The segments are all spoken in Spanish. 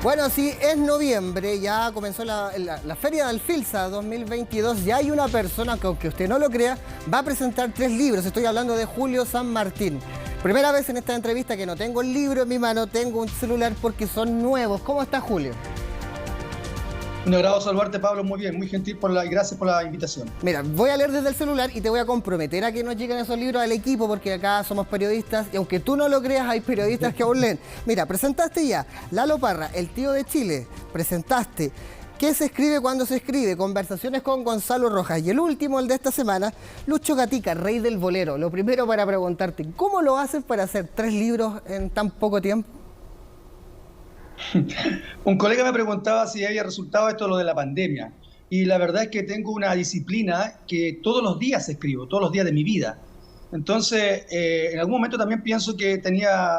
Bueno, sí, es noviembre, ya comenzó la Feria del Filsa 2022, ya hay una persona que, aunque usted no lo crea, va a presentar 3 libros. Estoy hablando de Julio San Martín. Primera vez en esta entrevista que no tengo el libro en mi mano, tengo un celular porque son nuevos. ¿Cómo está, Julio? Un agrado saludarte, Pablo, muy bien, muy gentil y gracias por la invitación. Mira, voy a leer desde el celular y te voy a comprometer a que nos lleguen esos libros al equipo, porque acá somos periodistas y aunque tú no lo creas, hay periodistas que aún leen. Mira, presentaste ya Lalo Parra, el tío de Chile. Presentaste ¿Qué se escribe cuando se escribe? Conversaciones con Gonzalo Rojas. Y el último, el de esta semana, Lucho Gatica, rey del bolero. Lo primero para preguntarte, ¿cómo lo haces para hacer 3 libros en tan poco tiempo? Un colega me preguntaba si había resultado esto lo de la pandemia. Y la verdad es que tengo una disciplina que todos los días escribo, todos los días de mi vida. Entonces, en algún momento también pienso que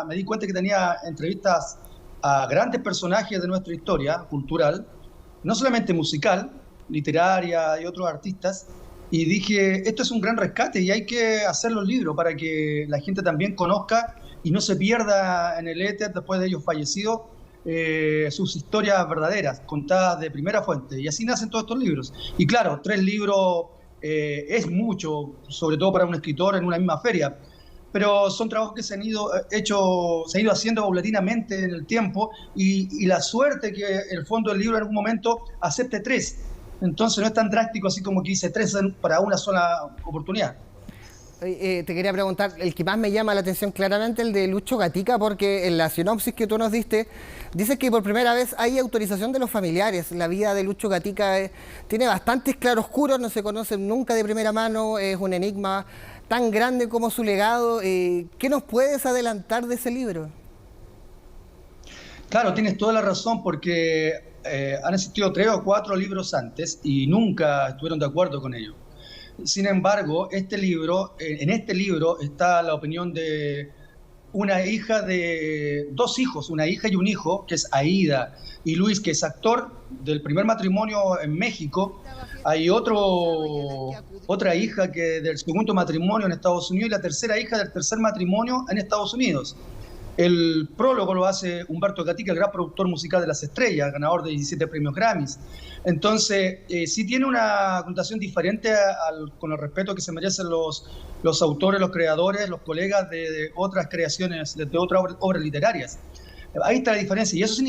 me di cuenta que tenía entrevistas a grandes personajes de nuestra historia cultural, no solamente musical, literaria y otros artistas. Y dije, esto es un gran rescate y hay que hacer los libros para que la gente también conozca y no se pierda en el éter después de ellos fallecidos. Sus historias verdaderas, contadas de primera fuente, y así nacen todos estos libros. Y claro, 3 libros es mucho, sobre todo para un escritor en una misma feria, pero son trabajos que se han ido haciendo paulatinamente en el tiempo, y la suerte que el fondo del libro en algún momento acepte 3, entonces no es tan drástico así como que hice 3 para una sola oportunidad. Te quería preguntar, el que más me llama la atención claramente, el de Lucho Gatica, porque en la sinopsis que tú nos diste, dice que por primera vez hay autorización de los familiares. La vida de Lucho Gatica tiene bastantes claroscuros, no se conoce nunca de primera mano, es un enigma tan grande como su legado. ¿Qué nos puedes adelantar de ese libro? Claro, tienes toda la razón, porque han existido 3 o 4 libros antes y nunca estuvieron de acuerdo con ellos. Sin embargo, en este libro está la opinión de una hija de 2 hijos, una hija y un hijo, que es Aída, y Luis, que es actor del primer matrimonio en México. Hay otra hija del segundo matrimonio en Estados Unidos y la tercera hija del tercer matrimonio en Estados Unidos. El prólogo lo hace Humberto Gatica, el gran productor musical de Las Estrellas, ganador de 17 premios Grammys. Entonces, sí tiene una connotación diferente con el respeto que se merecen los autores, los creadores, los colegas de otras creaciones, de otras obras literarias. Ahí está la diferencia, y eso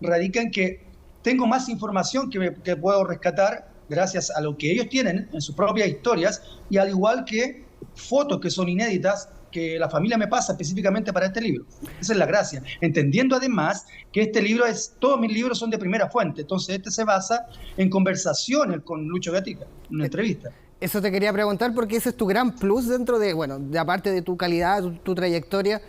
radica en que tengo más información que puedo rescatar gracias a lo que ellos tienen en sus propias historias, y al igual que fotos que son inéditas, que la familia me pasa específicamente para este libro. Esa es la gracia. Entendiendo además que todos mis libros son de primera fuente, entonces este se basa en conversaciones con Lucho Gatica, en una entrevista. Eso te quería preguntar porque ese es tu gran plus dentro de, bueno, de aparte de tu calidad, tu trayectoria,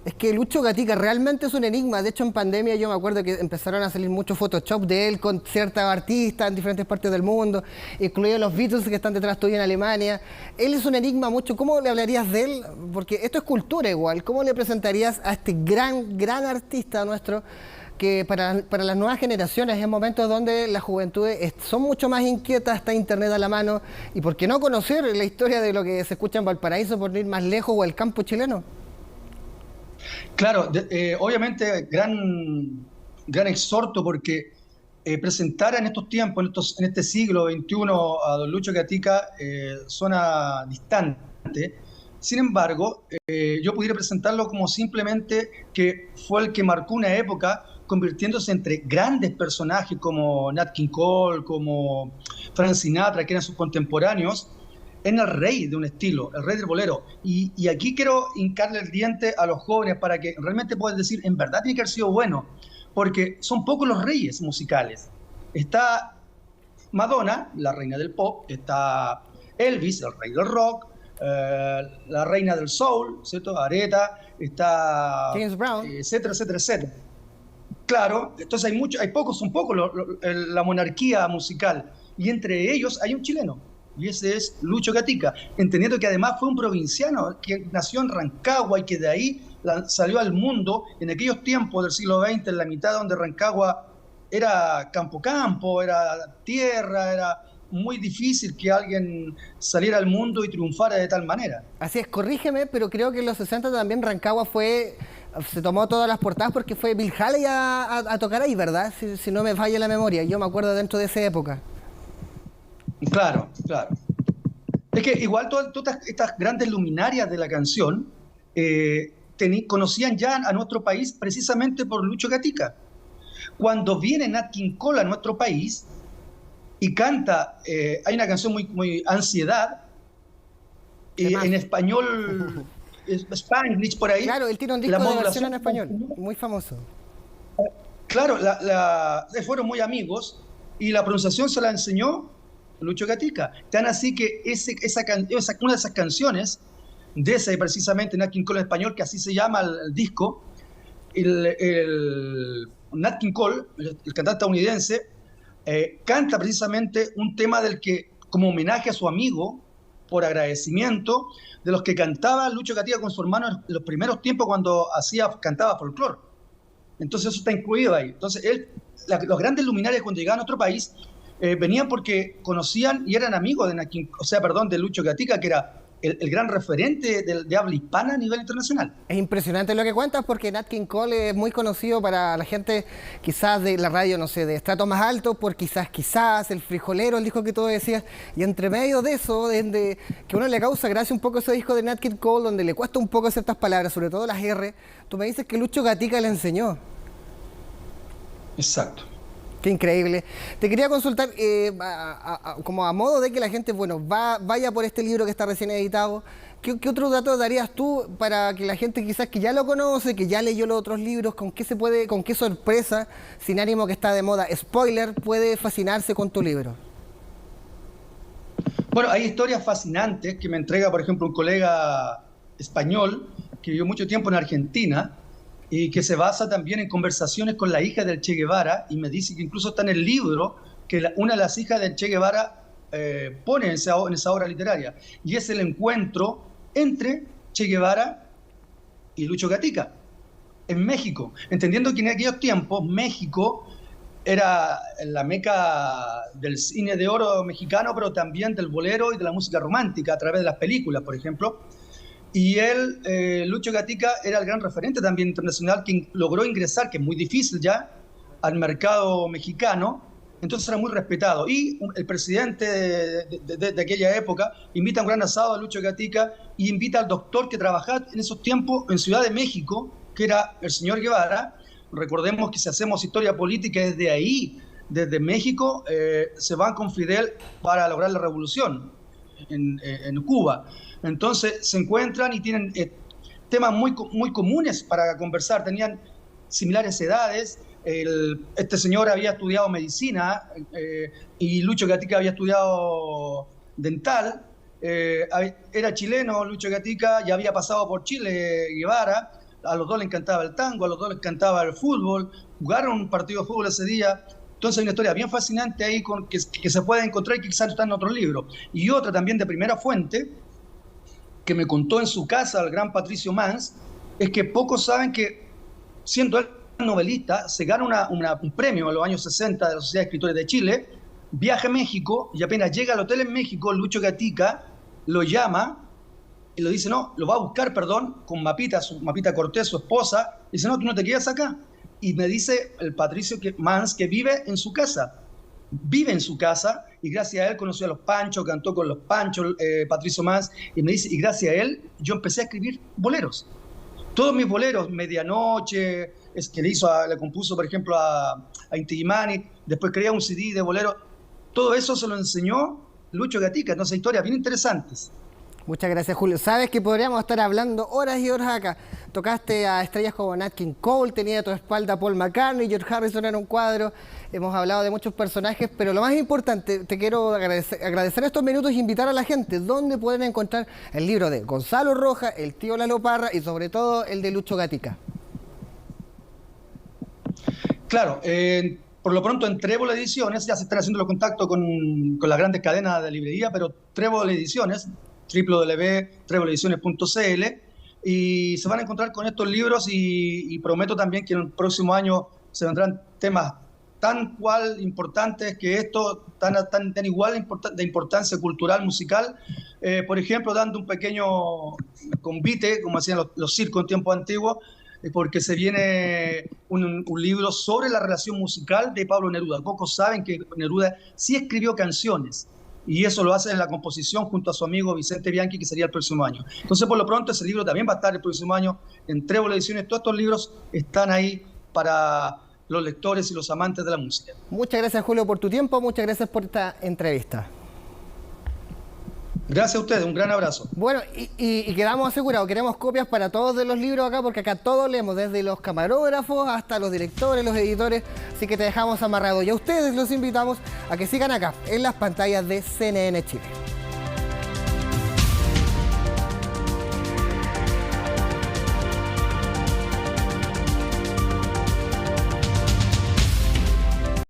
es que Lucho Gatica realmente es un enigma. De hecho, en pandemia yo me acuerdo que empezaron a salir muchos Photoshop de él con ciertos artistas en diferentes partes del mundo, incluidos los Beatles que están detrás tuyo en Alemania. Él es un enigma mucho. ¿Cómo le hablarías de él? Porque esto es cultura igual. ¿Cómo le presentarías a este gran artista nuestro que para las nuevas generaciones, en momentos donde las juventudes son mucho más inquietas, está internet a la mano, y por qué no conocer la historia de lo que se escucha en Valparaíso, por ir más lejos, o el campo chileno? Claro, obviamente gran exhorto, porque presentar en estos tiempos, en este siglo XXI, a don Lucho Gatica suena distante. Sin embargo, yo pudiera presentarlo como simplemente que fue el que marcó una época, convirtiéndose entre grandes personajes como Nat King Cole, como Frank Sinatra, que eran sus contemporáneos, en el rey de un estilo, el rey del bolero. Y aquí quiero hincarle el diente a los jóvenes para que realmente puedan decir, en verdad tiene que haber sido bueno, porque son pocos los reyes musicales. Está Madonna, la reina del pop, está Elvis, el rey del rock, la reina del soul, ¿cierto? Aretha, está James Brown, etcétera, etcétera, etcétera. Claro, entonces son pocos la monarquía musical, y entre ellos hay un chileno, y ese es Lucho Gatica, entendiendo que además fue un provinciano que nació en Rancagua y que de ahí salió al mundo en aquellos tiempos del siglo XX, en la mitad donde Rancagua era campo, era tierra, era muy difícil que alguien saliera al mundo y triunfara de tal manera. así es, corrígeme, pero creo que en los 60 también Rancagua fue se tomó todas las portadas porque fue Bill Haley a tocar ahí, ¿verdad? Si no me falla la memoria, yo me acuerdo dentro de esa época. Claro, claro. Es que igual todas estas grandes luminarias de la canción conocían ya a nuestro país precisamente por Lucho Gatica. Cuando viene Nat King Cole a nuestro país y canta, hay una canción muy Ansiedad, en español, Spanglish por ahí. Claro, él tiene un disco de versión en español, muy famoso. Claro, fueron muy amigos y la pronunciación se la enseñó Lucho Gatica. Tan así que una de esas canciones, de ese precisamente Nat King Cole en español, que así se llama el disco, el Nat King Cole, el cantante estadounidense, canta precisamente un tema del que, como homenaje a su amigo, por agradecimiento, de los que cantaba Lucho Gatica con su hermano en los primeros tiempos cuando cantaba folclore. Entonces eso está incluido ahí. Entonces los grandes luminarios cuando llegaban a otro país venían porque conocían y eran amigos de Lucho Gatica, que era el gran referente de habla hispana a nivel internacional. Es impresionante lo que cuentas porque Nat King Cole es muy conocido para la gente quizás de la radio, no sé, de estratos más altos, por quizás, el frijolero, el disco que tú decías, y entre medio de eso, que uno le causa gracia un poco ese disco de Nat King Cole, donde le cuesta un poco ciertas palabras, sobre todo las R, tú me dices que Lucho Gatica le enseñó. Exacto. Qué increíble. Te quería consultar, como a modo de que la gente, vaya por este libro que está recién editado, ¿qué otro dato darías tú para que la gente quizás que ya lo conoce, que ya leyó los otros libros, con qué sorpresa, sin ánimo que está de moda, spoiler, puede fascinarse con tu libro? Bueno, hay historias fascinantes que me entrega, por ejemplo, un colega español que vivió mucho tiempo en Argentina, y que se basa también en conversaciones con la hija del Che Guevara, y me dice que incluso está en el libro que una de las hijas del Che Guevara pone en esa obra literaria, y es el encuentro entre Che Guevara y Lucho Gatica en México, entendiendo que en aquellos tiempos México era la meca del cine de oro mexicano, pero también del bolero y de la música romántica a través de las películas, por ejemplo. Y Lucho Gatica, era el gran referente también internacional que logró ingresar, que es muy difícil ya, al mercado mexicano. Entonces era muy respetado. Y el presidente de aquella época invita a un gran asado a Lucho Gatica y invita al doctor que trabajaba en esos tiempos en Ciudad de México, que era el señor Guevara. Recordemos que si hacemos historia política desde ahí, desde México, se van con Fidel para lograr la revolución en Cuba. Entonces se encuentran y tienen temas muy comunes para conversar, tenían similares edades. Este señor había estudiado medicina y Lucho Gatica había estudiado dental. Era chileno Lucho Gatica, ya había pasado por Chile Guevara, a los dos les encantaba el tango, a los dos les encantaba el fútbol, jugaron un partido de fútbol ese día. Entonces hay una historia bien fascinante ahí que se puede encontrar y que quizás está en otro libro. Y otra también de primera fuente, que me contó en su casa el gran Patricio Mans, es que pocos saben que, siendo él novelista, se gana un premio en los años 60 de la Sociedad de Escritores de Chile, viaja a México y apenas llega al hotel en México, Lucho Gatica lo llama y lo dice, no, lo va a buscar, con Mapita Cortés, su esposa, y dice, no, tú no te quedas acá. Y me dice el Patricio Mans que vive en su casa, y gracias a él conoció a los Panchos, cantó con los Panchos, Patricio Mans, y me dice, y gracias a él yo empecé a escribir boleros. Todos mis boleros, Medianoche, le compuso, por ejemplo, a Inti Illimani, después creó un CD de boleros, todo eso se lo enseñó Lucho Gatica. Entonces, historias bien interesantes. Muchas gracias, Julio. Sabes que podríamos estar hablando horas y horas acá. Tocaste a estrellas como Nat King Cole, tenía a tu espalda Paul McCartney, George Harrison en un cuadro. Hemos hablado de muchos personajes, pero lo más importante, te quiero agradecer estos minutos y invitar a la gente. ¿Dónde pueden encontrar el libro de Gonzalo Rojas, el tío Lalo Parra y sobre todo el de Lucho Gatica? Claro, por lo pronto en Trébol Ediciones, ya se están haciendo los contactos con las grandes cadenas de librería, pero Trébol Ediciones, www.trebolediciones.cl, y se van a encontrar con estos libros y prometo también que en el próximo año se vendrán temas tan cual importantes que esto, tan igual de importancia cultural, musical. Por ejemplo, dando un pequeño convite, como hacían los circos en tiempos antiguos, porque se viene un libro sobre la relación musical de Pablo Neruda. Pocos saben que Neruda sí escribió canciones, y eso lo hace en la composición junto a su amigo Vicente Bianchi, que sería el próximo año. Entonces, por lo pronto, ese libro también va a estar el próximo año en Trébol Ediciones. Todos estos libros están ahí para los lectores y los amantes de la música. Muchas gracias, Julio, por tu tiempo. Muchas gracias por esta entrevista. Gracias a ustedes, un gran abrazo. Bueno, y quedamos asegurados, queremos copias para todos de los libros acá, porque acá todos leemos, desde los camarógrafos hasta los directores, los editores, así que te dejamos amarrado. Y a ustedes los invitamos a que sigan acá, en las pantallas de CNN Chile.